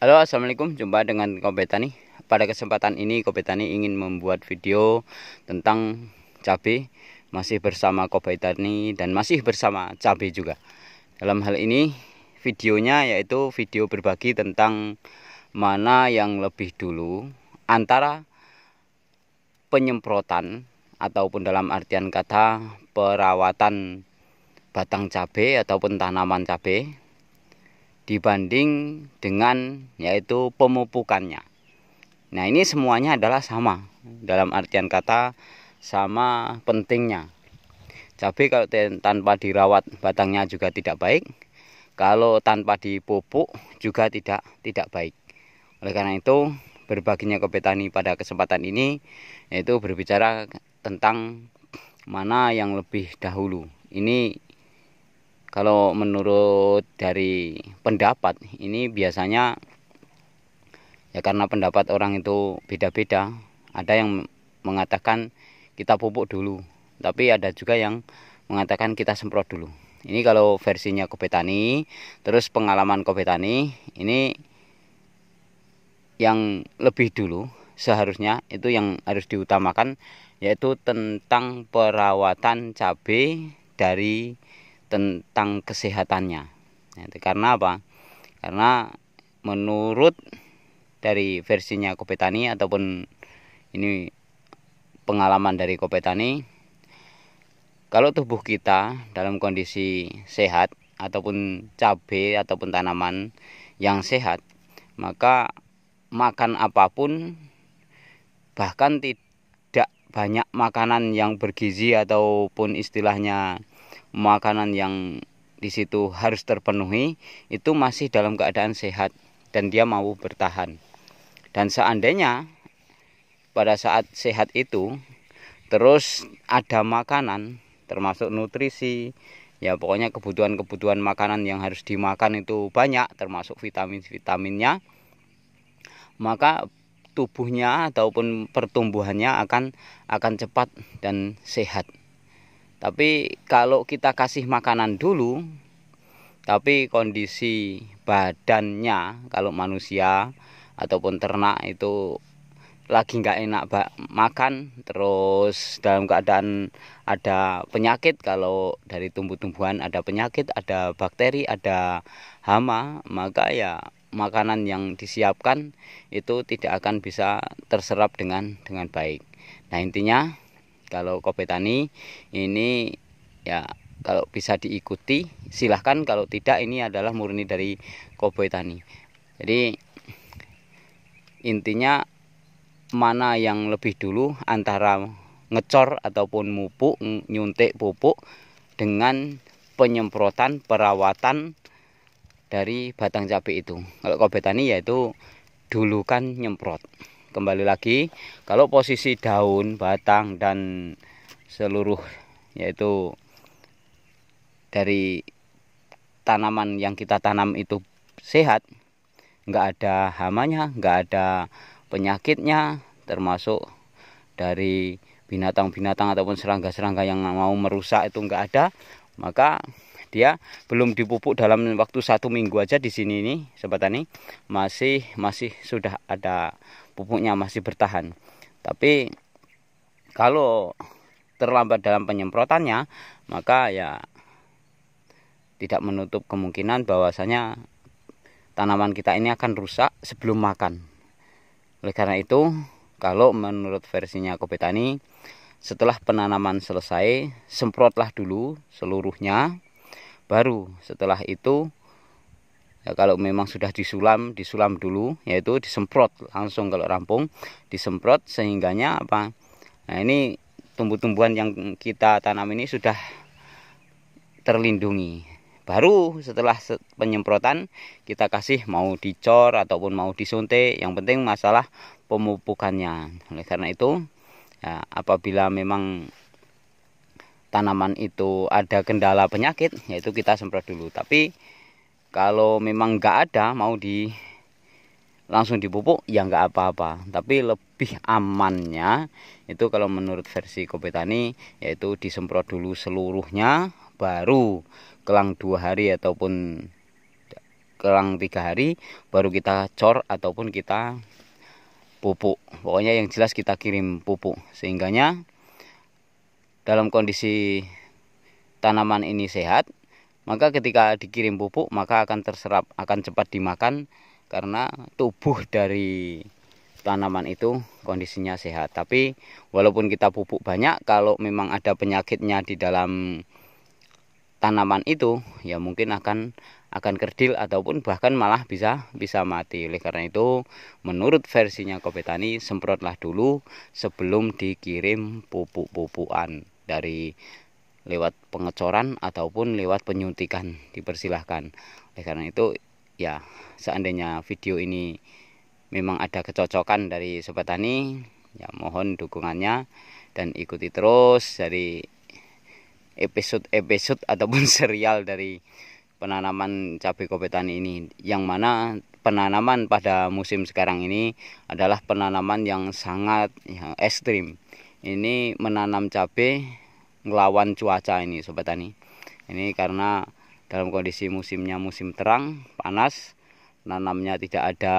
Halo, assalamualaikum. Jumpa dengan Kobe Tani. Pada kesempatan ini Kobe Tani ingin membuat video tentang cabai. Masih bersama Kobe Tani dan masih bersama cabai juga. Dalam hal ini videonya yaitu video berbagi tentang mana yang lebih dulu antara penyemprotan ataupun dalam artian kata perawatan batang cabai ataupun tanaman cabai dibanding dengan yaitu pemupukannya. Nah, ini semuanya adalah sama, dalam artian kata sama pentingnya. Cabai kalau tanpa dirawat batangnya juga tidak baik, kalau tanpa dipupuk juga tidak baik. Oleh karena itu berbaginya Kobe Tani pada kesempatan ini yaitu berbicara tentang mana yang lebih dahulu. Ini kalau menurut dari pendapat ini biasanya ya karena pendapat orang itu beda-beda. Ada yang mengatakan kita pupuk dulu, tapi ada juga yang mengatakan kita semprot dulu. Ini kalau versinya Kobe Tani. Terus pengalaman Kobe Tani ini yang lebih dulu seharusnya itu yang harus diutamakan yaitu tentang perawatan cabai dari tentang kesehatannya. Karena apa? Karena menurut dari versinya Kobe Tani ataupun ini pengalaman dari Kobe Tani, kalau tubuh kita dalam kondisi sehat ataupun cabai ataupun tanaman yang sehat, maka makan apapun, bahkan tidak banyak makanan yang bergizi ataupun istilahnya makanan yang di situ harus terpenuhi, itu masih dalam keadaan sehat dan dia mau bertahan. Dan seandainya pada saat sehat itu terus ada makanan termasuk nutrisi, ya pokoknya kebutuhan makanan yang harus dimakan itu banyak, termasuk vitaminnya, maka tubuhnya ataupun pertumbuhannya akan cepat dan sehat. Tapi kalau kita kasih makanan dulu, tapi kondisi badannya kalau manusia ataupun ternak itu lagi nggak enak makan, terus dalam keadaan ada penyakit, kalau dari tumbuh-tumbuhan ada penyakit, ada bakteri, ada hama, maka ya makanan yang disiapkan itu tidak akan bisa terserap dengan baik. Nah, intinya kalau Kobe Tani ini ya kalau bisa diikuti silahkan, kalau tidak ini adalah murni dari Kobe Tani. Jadi intinya mana yang lebih dulu antara ngecor ataupun mupuk, nyuntik pupuk dengan penyemprotan perawatan dari batang cabai itu. Kalau Kobe Tani yaitu dulu kan nyemprot. Kembali lagi, kalau posisi daun, batang, dan seluruh yaitu dari tanaman yang kita tanam itu sehat, nggak ada hamanya, nggak ada penyakitnya, termasuk dari binatang-binatang ataupun serangga-serangga yang mau merusak itu nggak ada, maka dia belum dipupuk dalam waktu 1 minggu aja di sini nih Sobat Tani masih sudah ada pupuknya, masih bertahan. Tapi kalau terlambat dalam penyemprotannya, maka ya tidak menutup kemungkinan bahwasanya tanaman kita ini akan rusak sebelum makan. Oleh karena itu, kalau menurut versinya Kobe Tani, setelah penanaman selesai, semprotlah dulu seluruhnya. Baru setelah itu ya, kalau memang sudah disulam dulu, yaitu disemprot langsung. Kalau rampung disemprot sehingganya apa? Nah, ini tumbuh-tumbuhan yang kita tanam ini sudah terlindungi. Baru setelah penyemprotan kita kasih, mau dicor ataupun mau disuntik, yang penting masalah pemupukannya. Oleh karena itu ya, apabila memang tanaman itu ada kendala penyakit, yaitu kita semprot dulu. Tapi kalau memang nggak ada, mau langsung dipupuk, ya nggak apa-apa. Tapi lebih amannya itu kalau menurut versi Kobe Tani yaitu disemprot dulu seluruhnya, baru kelang 2 hari ataupun kurang 3 hari baru kita cor ataupun kita pupuk. Pokoknya yang jelas kita kirim pupuk, sehingganya dalam kondisi tanaman ini sehat, maka ketika dikirim pupuk maka akan terserap, akan cepat dimakan karena tubuh dari tanaman itu kondisinya sehat. Tapi walaupun kita pupuk banyak, kalau memang ada penyakitnya di dalam tanaman itu, ya mungkin akan kerdil ataupun bahkan malah bisa mati. Oleh karena itu, menurut versinya Kopetani, semprotlah dulu sebelum dikirim pupuk-pupukan dari lewat pengecoran ataupun lewat penyuntikan, dipersilahkan. Oleh karena itu, ya seandainya video ini memang ada kecocokan dari Sobat Tani, ya mohon dukungannya dan ikuti terus dari episode ataupun serial dari penanaman cabai Kopetani ini, yang mana penanaman pada musim sekarang ini adalah penanaman yang sangat ekstrim. Ini menanam cabai ngelawan cuaca ini Sobat Tani. Ini karena dalam kondisi musimnya musim terang, panas, nanamnya tidak ada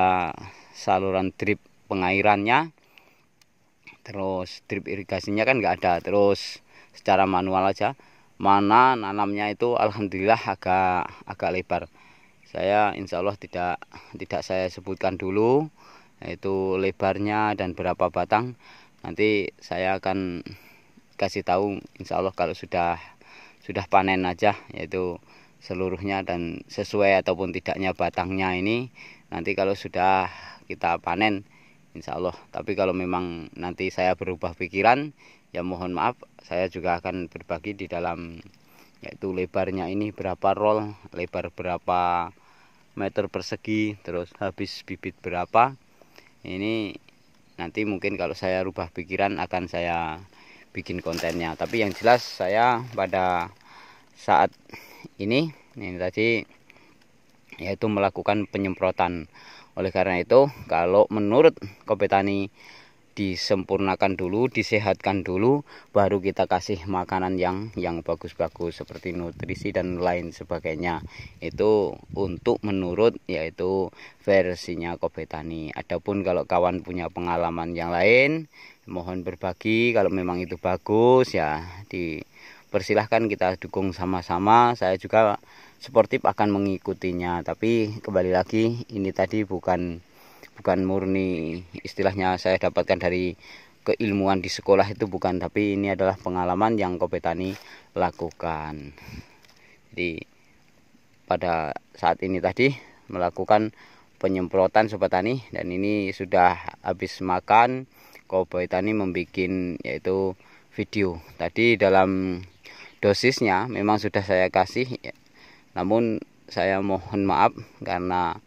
saluran drip pengairannya, terus drip irigasinya kan nggak ada, terus secara manual aja. Mana nanamnya itu alhamdulillah agak lebar. Saya insya Allah tidak saya sebutkan dulu yaitu lebarnya dan berapa batang. Nanti saya akan kasih tahu insya Allah kalau sudah panen aja, yaitu seluruhnya dan sesuai ataupun tidaknya batangnya ini nanti kalau sudah kita panen insya Allah. Tapi kalau memang nanti saya berubah pikiran, ya mohon maaf, saya juga akan berbagi di dalam yaitu lebarnya ini berapa roll, lebar berapa meter persegi, terus habis bibit berapa. Ini nanti mungkin kalau saya rubah pikiran akan saya bikin kontennya. Tapi yang jelas saya pada saat ini tadi yaitu melakukan penyemprotan. Oleh karena itu, kalau menurut Kopetani, disempurnakan dulu, disehatkan dulu, baru kita kasih makanan yang bagus-bagus seperti nutrisi dan lain sebagainya. Itu untuk menurut yaitu versinya Kopetani. Adapun kalau kawan punya pengalaman yang lain, mohon berbagi. Kalau memang itu bagus, ya dipersilahkan, kita dukung sama-sama. Saya juga sportif akan mengikutinya. Tapi kembali lagi, ini tadi bukan murni istilahnya saya dapatkan dari keilmuan di sekolah, itu bukan, tapi ini adalah pengalaman yang Kopetani lakukan. Jadi pada saat ini tadi melakukan penyemprotan Sobat Tani, dan ini sudah habis makan. Kopetani membuat yaitu video tadi dalam dosisnya memang sudah saya kasih, namun saya mohon maaf karena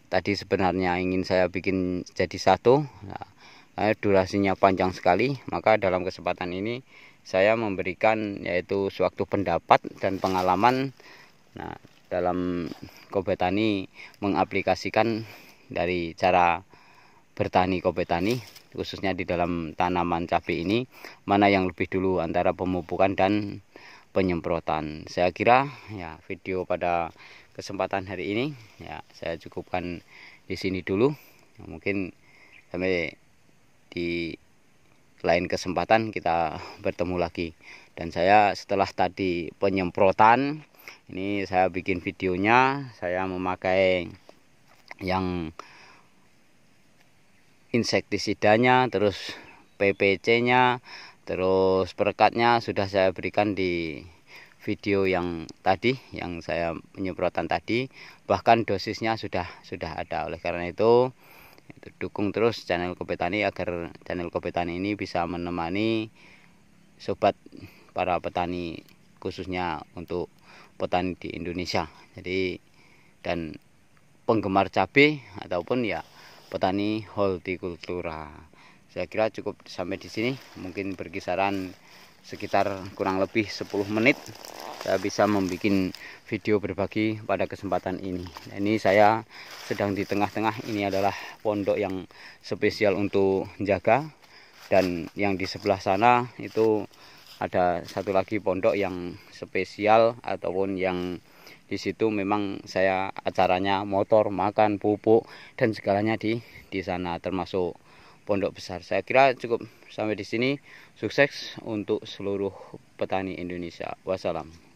tadi sebenarnya ingin saya bikin jadi satu, durasinya panjang sekali. Maka dalam kesempatan ini saya memberikan yaitu suatu pendapat dan pengalaman. Nah, dalam Kopetani mengaplikasikan dari cara bertani Kopetani, khususnya di dalam tanaman cabai ini, mana yang lebih dulu antara pemupukan dan penyemprotan. Saya kira ya video pada kesempatan hari ini ya saya cukupkan di sini dulu. Mungkin sampai di lain kesempatan kita bertemu lagi. Dan saya setelah tadi penyemprotan, ini saya bikin videonya, saya memakai yang insektisidanya, terus PPC-nya, terus perekatnya sudah saya berikan di video yang tadi, yang saya penyemprotan tadi, bahkan dosisnya sudah ada. Oleh karena itu dukung terus channel Kopetani agar channel Kopetani ini bisa menemani sobat para petani, khususnya untuk petani di Indonesia. Jadi dan penggemar cabai ataupun ya petani hortikultura. Saya kira cukup sampai di sini, mungkin berkisaran sekitar kurang lebih 10 menit saya bisa membuat video berbagi pada kesempatan ini. Ini saya sedang di tengah-tengah, ini adalah pondok yang spesial untuk jaga, dan yang di sebelah sana itu ada satu lagi pondok yang spesial ataupun yang Di situ memang saya acaranya motor, makan, pupuk dan segalanya di sana, termasuk pondok besar. Saya kira cukup sampai di sini. Sukses untuk seluruh petani Indonesia. Wassalam.